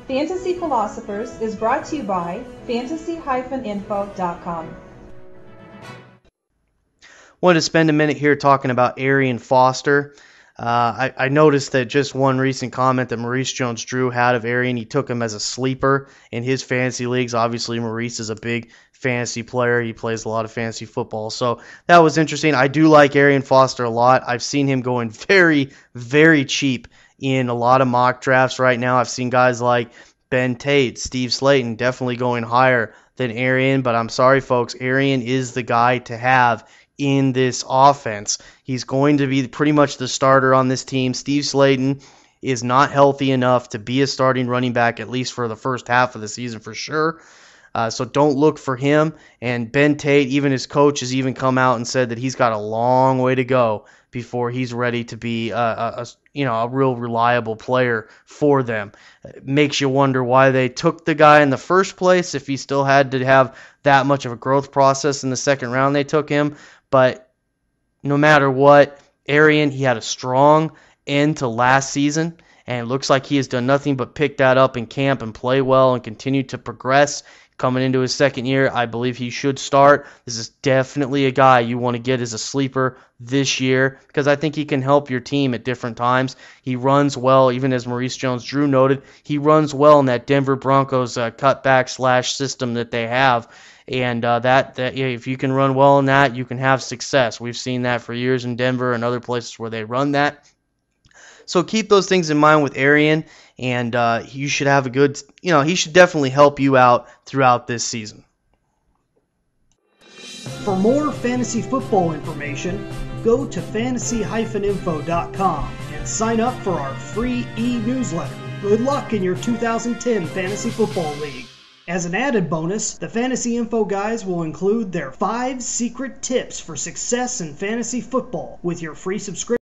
Fantasy Philosophers is brought to you by fantasy-info.com. Wanted to spend a minute here talking about Arian Foster. I noticed that just one recent comment that Maurice Jones-Drew had of Arian, he took him as a sleeper in his fantasy leagues. Obviously, Maurice is a big fantasy player. He plays a lot of fantasy football. So that was interesting. I do like Arian Foster a lot. I've seen him going very, very cheap in a lot of mock drafts right now. I've seen guys like Tate, Steve Slaton definitely going higher than Arian, but I'm sorry, folks, Arian is the guy to have in this offense. He's going to be pretty much the starter on this team. Steve Slaton is not healthy enough to be a starting running back, at least for the first half of the season for sure. So don't look for him. And Tate, even his coach, has even come out and said that he's got a long way to go before he's ready to be a real reliable player for them. It makes you wonder why they took the guy in the first place if he still had to have that much of a growth process in the second round they took him. But no matter what, Arian, he had a strong end to last season, and it looks like he has done nothing but pick that up in camp and play well and continue to progress. Coming into his second year, I believe he should start. This is definitely a guy you want to get as a sleeper this year because I think he can help your team at different times. He runs well, even as Maurice Jones-Drew noted, he runs well in that Denver Broncos cutback / system that they have. And that if you can run well in that, you can have success. We've seen that for years in Denver and other places where they run that. So keep those things in mind with Arian, and you should have a good, he should definitely help you out throughout this season. For more fantasy football information, go to fantasy-info.com and sign up for our free e-newsletter. Good luck in your 2010 Fantasy Football League. As an added bonus, the Fantasy Info guys will include their 5 secret tips for success in fantasy football with your free subscription.